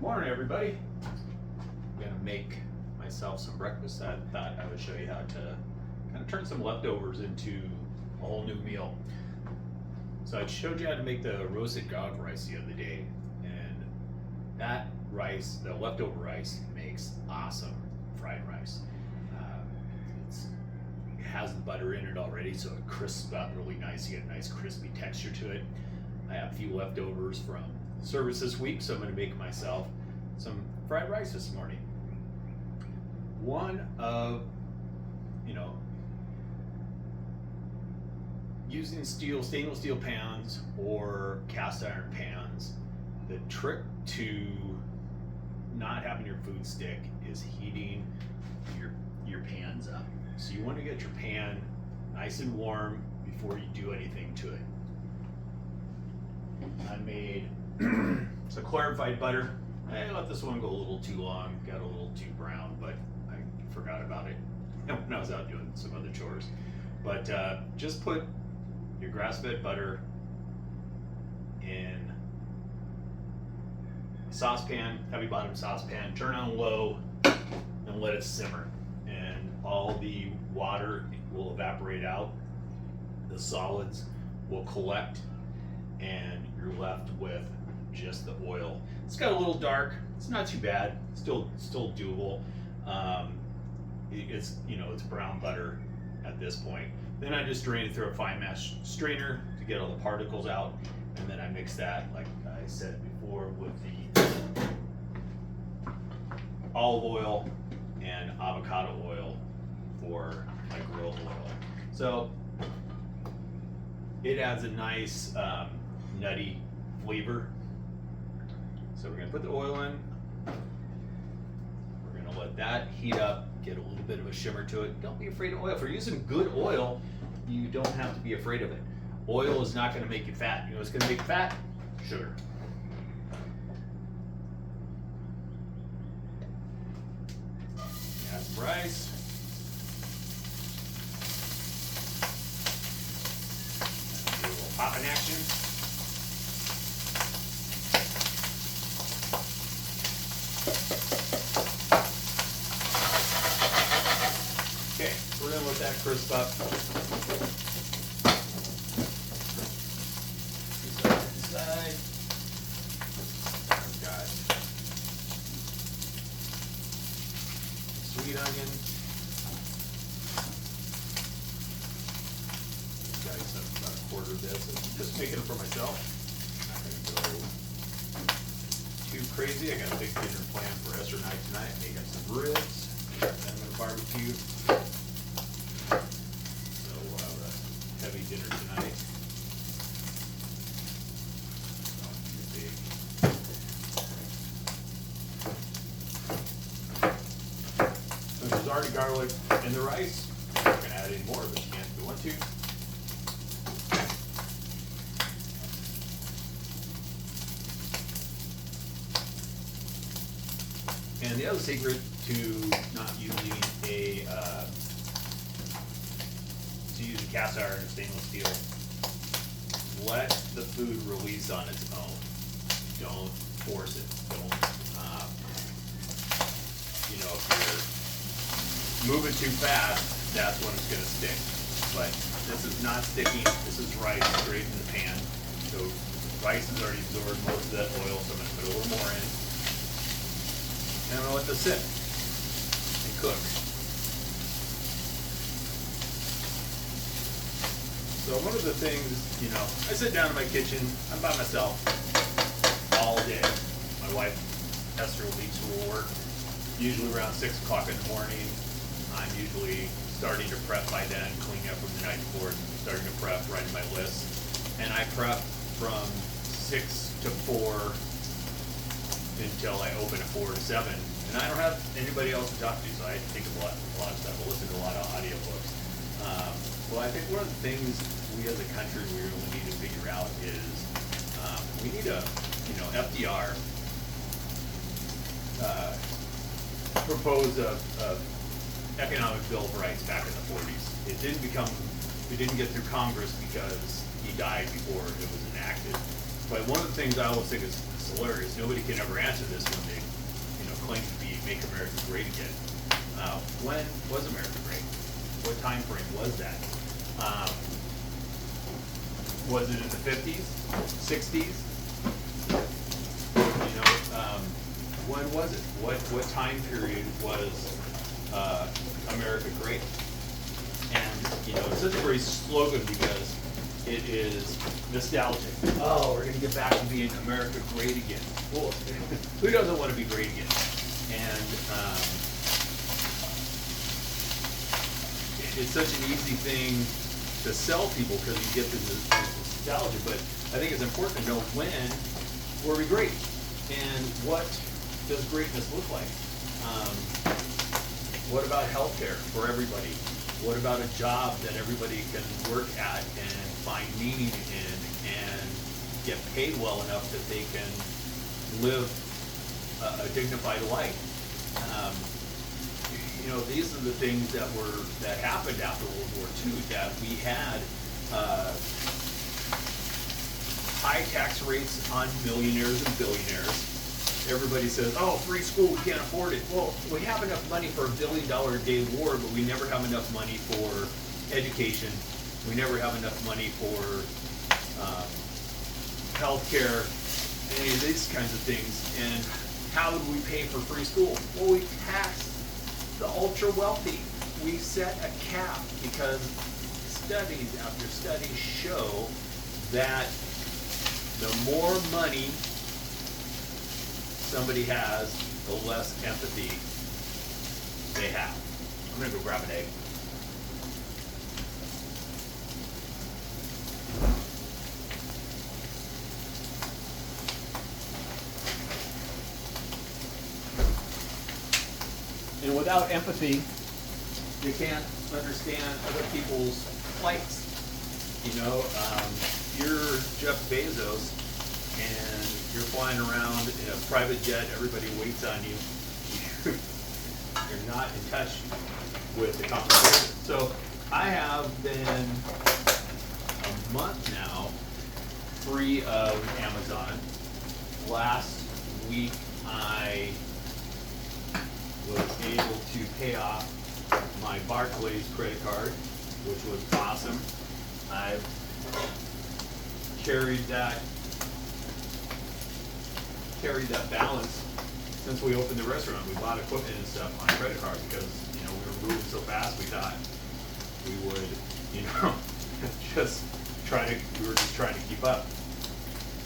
Morning, everybody. I'm gonna make myself some breakfast. I thought I would show you how to kind of turn some leftovers into a whole new meal. So I showed you how to make the roasted garlic rice the other day, and that rice, the leftover rice, makes awesome fried rice. It has the butter in it already, so it crisps up really nice. You get a nice crispy texture to it. I have a few leftovers from service this week, so I'm going to make myself some fried rice this morning. One of, using stainless steel pans or cast iron pans, the trick to not having your food stick is heating your pans up. So you want to get your pan nice and warm before you do anything to it. I made some clarified butter. I let this one go a little too long, got a little too brown, but I forgot about it when I was out doing some other chores. But just put your grass-fed butter in a saucepan, heavy bottom saucepan, turn on low and let it simmer. And all the water will evaporate out, the solids will collect, and you're left with just the oil. It's got a little dark. It's not too bad. Still doable. It's brown butter at this point. Then I just drain it through a fine mesh strainer to get all the particles out, and then I mix that, like I said before, with the olive oil and avocado oil for my grill oil. So it adds a nice nutty flavor. So we're gonna put the oil in. We're gonna let that heat up, get a little bit of a shimmer to it. Don't be afraid of oil. If you're using good oil, you don't have to be afraid of it. Oil is not gonna make you fat. You know what's gonna make you fat? Sugar. Add some rice. Do a little popping action. Okay, we're gonna let that crisp up. Inside. I've got sweet onion. Got about a quarter of this. I'm just making it for myself. Not gonna go too crazy. I got a big dinner planned for Esther and I tonight. Making some ribs. And I'm gonna barbecue. So we'll have a heavy dinner tonight. So there's already garlic in the rice. I'm not gonna add any more, but you can if you want to. And the other secret to not using using cast iron or stainless steel, let the food release on its own. Don't force it. Don't, if you're moving too fast, that's when it's going to stick. But this is not sticking. This is rice straight in the pan. So rice has already absorbed most of that oil, so I'm going to put a little more in. And I'm gonna let this sit and cook. So one of the things, I sit down in my kitchen, I'm by myself all day. My wife, Esther, leaves for work, usually around 6 o'clock in the morning. I'm usually starting to prep by then, cleaning up from the night before, starting to prep, writing my list. And I prep from 6 to 4 until I open at 4 to 7, and I don't have anybody else to talk to, so I think of a lot of stuff. I listen to a lot of audiobooks. Well, I think one of the things we as a country we really need to figure out is we need a, FDR proposed a economic bill of rights back in the 40s. It didn't get through Congress because he died before it was enacted. But one of the things I always think is hilarious, nobody can ever answer this when they, claim to be Make America Great Again. When was America great? What time frame was that? Was it in the 50s, 60s? When was it? What time period was America great? And it's such a great slogan because it is nostalgic. Oh, we're gonna get back to being America great again. Well, who doesn't want to be great again? And it's such an easy thing to sell people because you get this nostalgia. But I think it's important to know when were we great and what does greatness look like? What about healthcare for everybody? What about a job that everybody can work at and find meaning in and get paid well enough that they can live a dignified life? These are the things that happened after World War II, that we had high tax rates on millionaires and billionaires. Everybody says, oh, free school, we can't afford it. Well, we have enough money for $1 billion a day war, but we never have enough money for education. We never have enough money for healthcare, any of these kinds of things. And how do we pay for free school? Well, we tax the ultra wealthy. We set a cap because studies after studies show that the more money somebody has, the less empathy they have. I'm gonna go grab an egg. And without empathy, you can't understand other people's plights. You're Jeff Bezos, and you're flying around in a private jet, everybody waits on you. You're not in touch with the competition. So I have been a month now free of Amazon. Last week I was able to pay off my Barclays credit card, which was awesome. I've carried that balance since we opened the restaurant. We bought equipment and stuff on credit card because we were moving so fast. We thought we would we were just trying to keep up.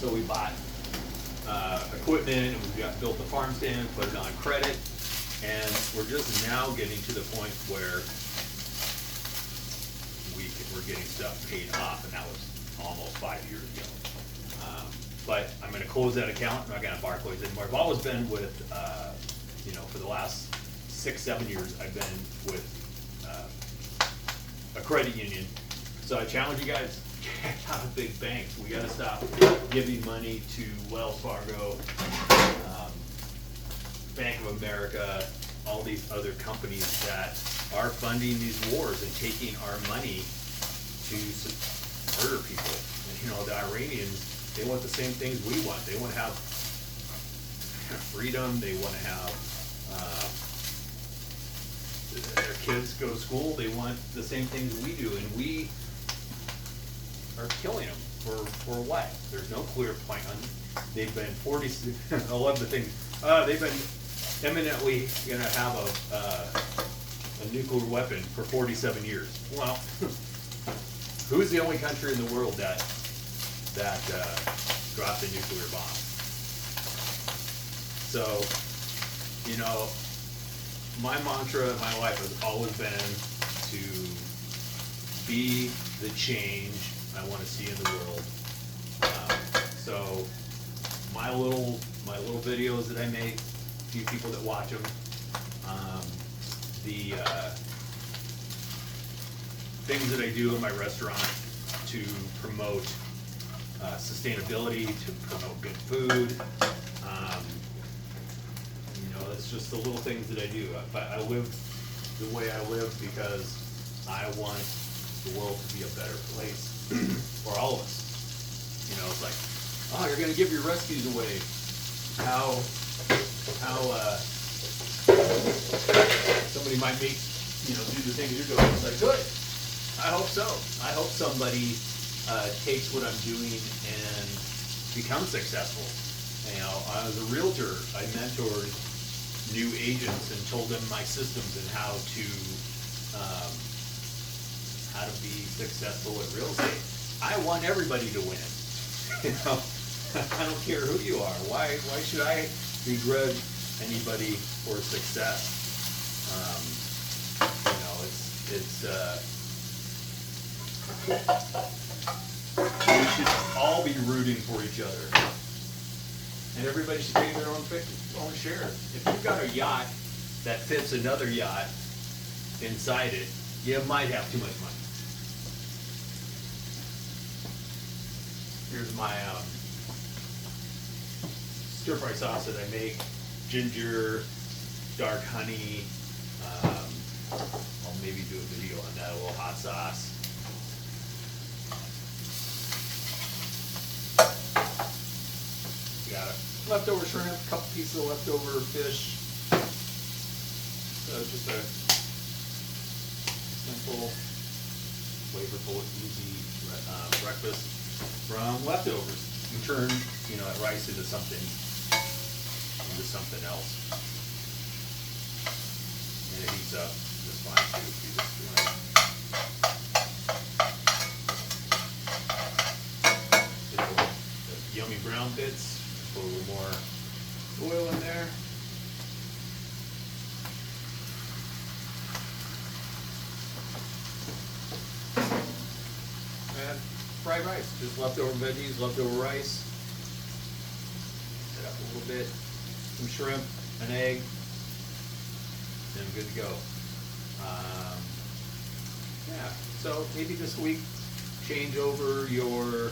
So we bought equipment, and we built the farm stand, put it on credit, and we're just now getting to the point where we're getting stuff paid off, and that was almost 5 years ago. But I'm going to close that account. I'm not going to have Barclays anymore. I've always been with, for the last 6-7 years, I've been with a credit union. So I challenge you guys, get out of big banks. We got to stop giving money to Wells Fargo, Bank of America, all these other companies that are funding these wars and taking our money to murder people. And the Iranians, they want the same things we want. They want to have freedom. They want to have their kids go to school. They want the same things we do, and we are killing them for what? There's no clear plan. They've been 40. I love the thing. They've been imminently going to have a nuclear weapon for 47 years. Well, who's the only country in the world that dropped a nuclear bomb? So, my mantra in my life has always been to be the change I want to see in the world. So, my little videos that I make, a few people that watch them, the things that I do in my restaurant to promote sustainability, to promote good food. It's just the little things that I do. I live the way I live because I want the world to be a better place for all of us. It's like Oh, you're gonna give your recipes away. How somebody might make, do the things you're doing. It's like, good. I hope so. I hope somebody takes what I'm doing and becomes successful. As a realtor, I mentored new agents and told them my systems and how to be successful at real estate. I want everybody to win. I don't care who you are. Why should I begrudge anybody for success? We should all be rooting for each other, and everybody should take their own share. If you've got a yacht that fits another yacht inside it, you might have too much money. Here's my stir fry sauce that I make: ginger, dark honey. I'll maybe do a video on that. A little hot sauce. Got leftover shrimp, a couple pieces of leftover fish. So just a simple, flavorful, easy breakfast from leftovers. You turn, that rice into something else, and it heats up just fine too if you just do it. The yummy brown bits. Put a little more oil in there. And fried rice, just leftover veggies, leftover rice. Set up a little bit, some shrimp, an egg, and I'm good to go. Yeah, so maybe this week change over your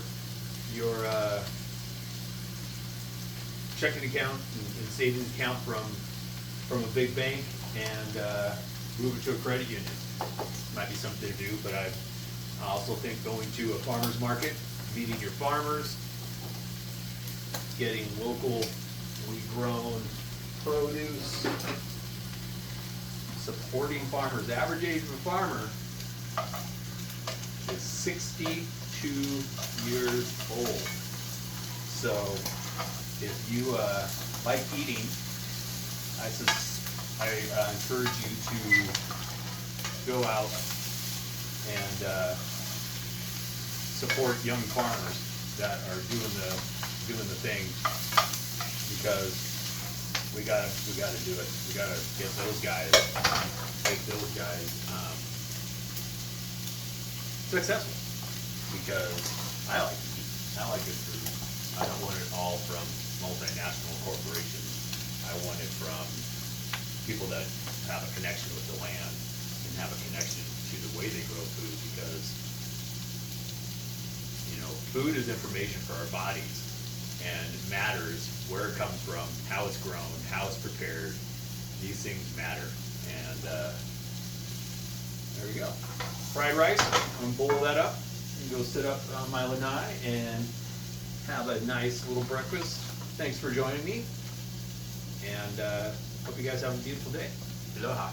checking account and savings account from a big bank and move it to a credit union. Might be something to do, but I also think going to a farmer's market, meeting your farmers, getting locally grown produce, supporting farmers. The average age of a farmer is 62 years old. So if you like eating, I encourage you to go out and support young farmers that are doing the thing, because we gotta do it. We gotta get those guys, make those guys successful. Because I like to eat. I like good food. I don't want it all from multinational corporations. I want it from people that have a connection with the land and have a connection to the way they grow food, because food is information for our bodies, and it matters where it comes from, how it's grown, how it's prepared. These things matter. And there we go. Fried rice. I'm gonna boil that up and go sit up on my lanai and have a nice little breakfast. Thanks for joining me, and hope you guys have a beautiful day. Aloha.